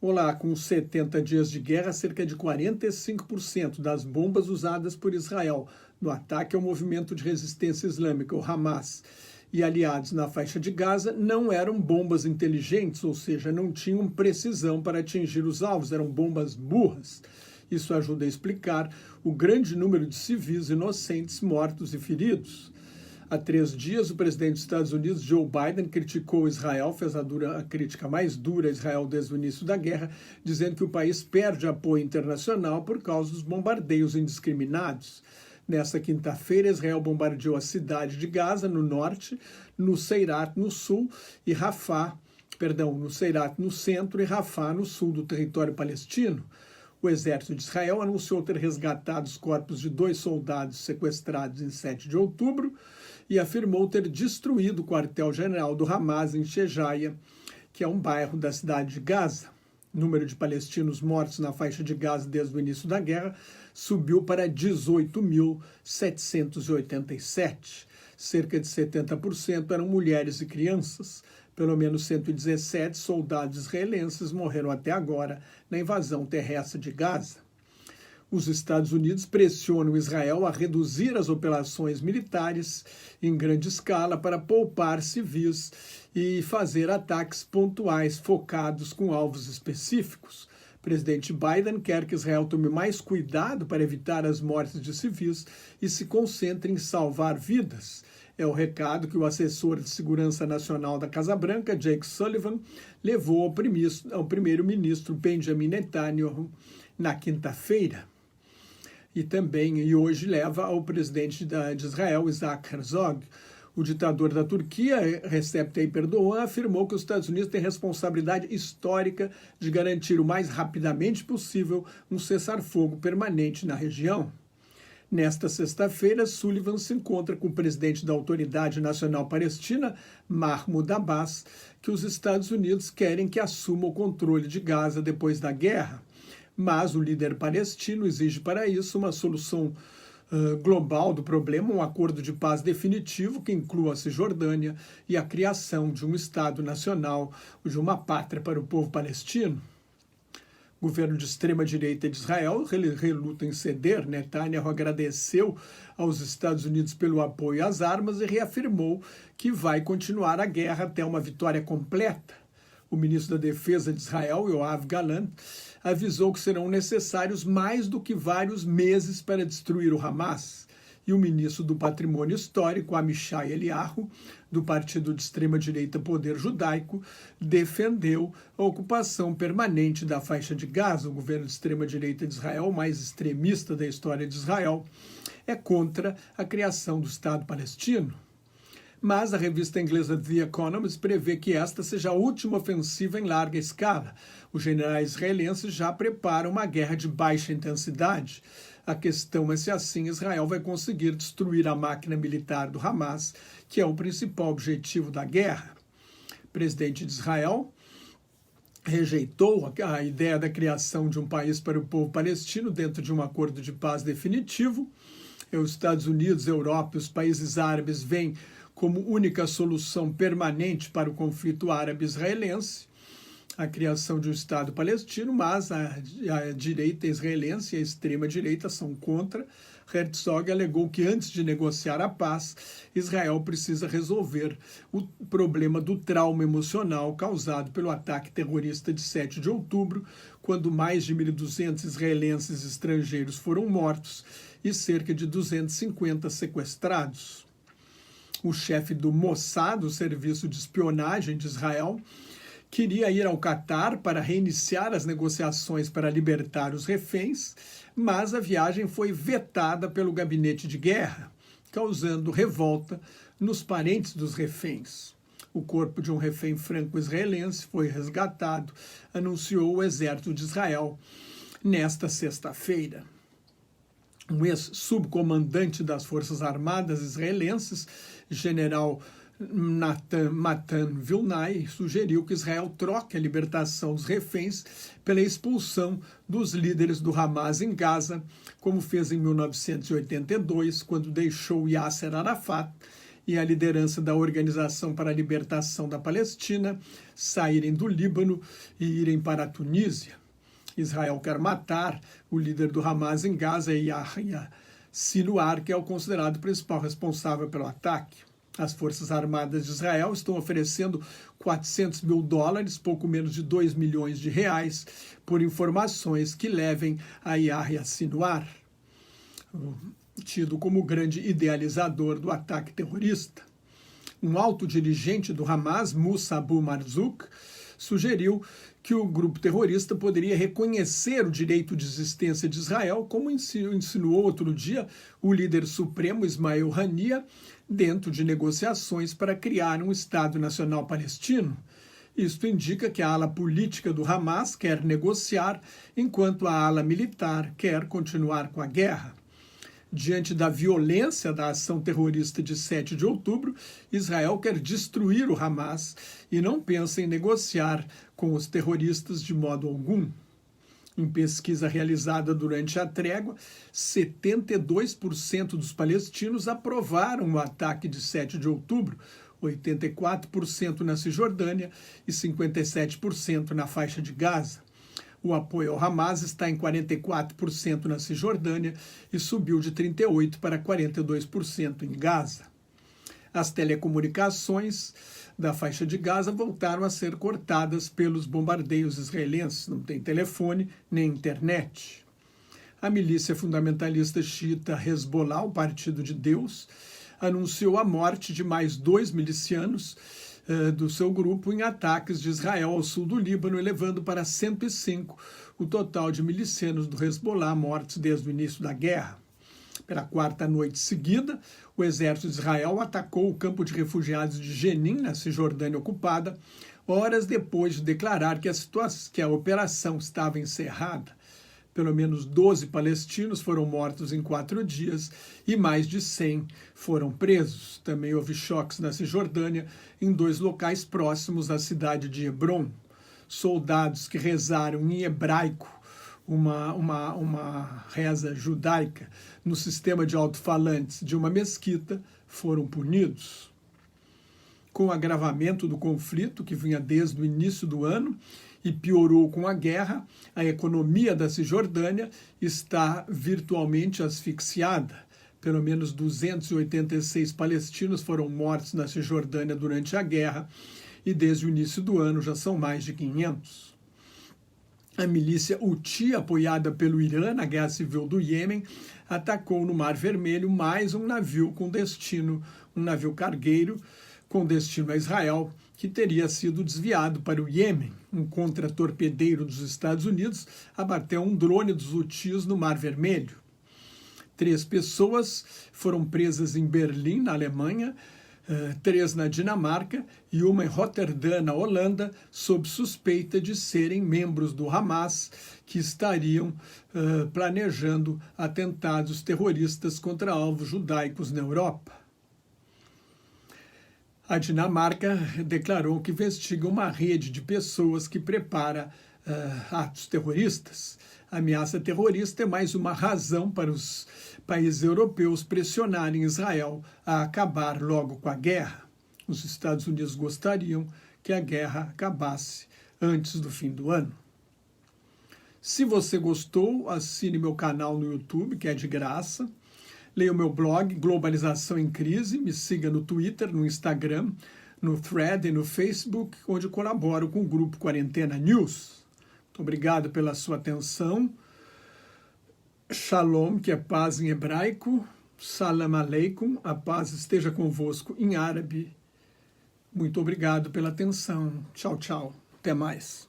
Olá, com 70 dias de guerra, cerca de 45% das bombas usadas por Israel no ataque ao movimento de resistência islâmica, o Hamas, e aliados na faixa de Gaza, não eram bombas inteligentes, ou seja, não tinham precisão para atingir os alvos, eram bombas burras. Isso ajuda a explicar o grande número de civis inocentes mortos e feridos. Há 3 dias, o presidente dos Estados Unidos, Joe Biden, criticou Israel, fez a crítica mais dura a Israel desde o início da guerra, dizendo que o país perde apoio internacional por causa dos bombardeios indiscriminados. Nesta quinta-feira, Israel bombardeou a cidade de Gaza, no norte, no Seirat, no sul, e no Seirat, no centro, e Rafah, no sul do território palestino. O exército de Israel anunciou ter resgatado os corpos de 2 soldados sequestrados em 7 de outubro e afirmou ter destruído o quartel-general do Hamas em Shejaia, que é um bairro da cidade de Gaza. O número de palestinos mortos na faixa de Gaza desde o início da guerra subiu para 18.787. Cerca de 70% eram mulheres e crianças. Pelo menos 117 soldados israelenses morreram até agora na invasão terrestre de Gaza. Os Estados Unidos pressionam Israel a reduzir as operações militares em grande escala para poupar civis e fazer ataques pontuais focados com alvos específicos. O presidente Biden quer que Israel tome mais cuidado para evitar as mortes de civis e se concentre em salvar vidas. É o recado que o assessor de segurança nacional da Casa Branca, Jake Sullivan, levou ao primeiro-ministro Benjamin Netanyahu na quinta-feira. E hoje leva ao presidente de Israel, Isaac Herzog. O ditador da Turquia, Recep Tayyip Erdogan, afirmou que os Estados Unidos têm responsabilidade histórica de garantir o mais rapidamente possível um cessar-fogo permanente na região. Nesta sexta-feira, Sullivan se encontra com o presidente da Autoridade Nacional Palestina, Mahmoud Abbas, que os Estados Unidos querem que assuma o controle de Gaza depois da guerra. Mas o líder palestino exige para isso uma solução global do problema, um acordo de paz definitivo que inclua a Cisjordânia e a criação de um Estado nacional, de uma pátria para o povo palestino. O governo de extrema-direita de Israel reluta em ceder. Netanyahu agradeceu aos Estados Unidos pelo apoio às armas e reafirmou que vai continuar a guerra até uma vitória completa. O ministro da Defesa de Israel, Yoav Gallant, avisou que serão necessários mais do que vários meses para destruir o Hamas. E o ministro do Patrimônio Histórico, Amichai Eliyahu, do partido de extrema-direita Poder Judaico, defendeu a ocupação permanente da faixa de Gaza. O governo de extrema-direita de Israel, o mais extremista da história de Israel, é contra a criação do Estado palestino. Mas a revista inglesa The Economist prevê que esta seja a última ofensiva em larga escala. Os generais israelenses já preparam uma guerra de baixa intensidade. A questão é se assim Israel vai conseguir destruir a máquina militar do Hamas, que é o principal objetivo da guerra. O presidente de Israel rejeitou a ideia da criação de um país para o povo palestino dentro de um acordo de paz definitivo. Os Estados Unidos, a Europa e os países árabes veem como única solução permanente para o conflito árabe-israelense a criação de um Estado palestino, mas a direita israelense e a extrema-direita são contra. Herzog alegou que antes de negociar a paz, Israel precisa resolver o problema do trauma emocional causado pelo ataque terrorista de 7 de outubro, quando mais de 1.200 israelenses estrangeiros foram mortos e cerca de 250 sequestrados. O chefe do Mossad, o serviço de espionagem de Israel, queria ir ao Catar para reiniciar as negociações para libertar os reféns, mas a viagem foi vetada pelo gabinete de guerra, causando revolta nos parentes dos reféns. O corpo de um refém franco-israelense foi resgatado, anunciou o exército de Israel nesta sexta-feira. Um ex-subcomandante das Forças Armadas israelenses, general Matan Vilnai, sugeriu que Israel troque a libertação dos reféns pela expulsão dos líderes do Hamas em Gaza, como fez em 1982, quando deixou Yasser Arafat e a liderança da Organização para a Libertação da Palestina saírem do Líbano e irem para a Tunísia. Israel quer matar o líder do Hamas em Gaza, Yahya Sinwar, que é o considerado principal responsável pelo ataque. As Forças Armadas de Israel estão oferecendo $400 mil, pouco menos de 2 milhões de reais, por informações que levem a Yahya Sinwar, tido como grande idealizador do ataque terrorista. Um alto dirigente do Hamas, Moussa Abu Marzouk, sugeriu que o grupo terrorista poderia reconhecer o direito de existência de Israel, como insinuou outro dia o líder supremo Ismael Haniyeh, dentro de negociações para criar um Estado Nacional Palestino. Isto indica que a ala política do Hamas quer negociar, enquanto a ala militar quer continuar com a guerra. Diante da violência da ação terrorista de 7 de outubro, Israel quer destruir o Hamas e não pensa em negociar com os terroristas de modo algum. Em pesquisa realizada durante a trégua, 72% dos palestinos aprovaram o ataque de 7 de outubro, 84% na Cisjordânia e 57% na faixa de Gaza. O apoio ao Hamas está em 44% na Cisjordânia e subiu de 38% para 42% em Gaza. As telecomunicações da faixa de Gaza voltaram a ser cortadas pelos bombardeios israelenses. Não tem telefone nem internet. A milícia fundamentalista xiita Hezbollah, o Partido de Deus, anunciou a morte de mais 2 milicianos do seu grupo em ataques de Israel ao sul do Líbano, elevando para 105 o total de milicianos do Hezbollah mortos desde o início da guerra. Pela 4ª noite seguida, o exército de Israel atacou o campo de refugiados de Jenin, na Cisjordânia ocupada, horas depois de declarar que a operação estava encerrada. Pelo menos 12 palestinos foram mortos em 4 dias e mais de 100 foram presos. Também houve choques na Cisjordânia, em 2 locais próximos à cidade de Hebron. Soldados que rezaram em hebraico, uma reza judaica, no sistema de alto-falantes de uma mesquita, foram punidos. Com o agravamento do conflito, que vinha desde o início do ano, e piorou com a guerra, a economia da Cisjordânia está virtualmente asfixiada. Pelo menos 286 palestinos foram mortos na Cisjordânia durante a guerra e desde o início do ano já são mais de 500. A milícia Houthi, apoiada pelo Irã na guerra civil do Iêmen, atacou no Mar Vermelho mais um navio cargueiro com destino a Israel, que teria sido desviado para o Iêmen. Um contratorpedeiro dos Estados Unidos abateu um drone dos Houthis no Mar Vermelho. 3 pessoas foram presas em Berlim, na Alemanha, 3 na Dinamarca e uma em Roterdã, na Holanda, sob suspeita de serem membros do Hamas, que estariam planejando atentados terroristas contra alvos judaicos na Europa. A Dinamarca declarou que investiga uma rede de pessoas que prepara atos terroristas. A ameaça terrorista é mais uma razão para os países europeus pressionarem Israel a acabar logo com a guerra. Os Estados Unidos gostariam que a guerra acabasse antes do fim do ano. Se você gostou, assine meu canal no YouTube, que é de graça. Leia o meu blog, Globalização em Crise, me siga no Twitter, no Instagram, no Thread e no Facebook, onde colaboro com o grupo Quarentena News. Muito obrigado pela sua atenção. Shalom, que é paz em hebraico. Salam aleikum, a paz esteja convosco em árabe. Muito obrigado pela atenção. Tchau, tchau. Até mais.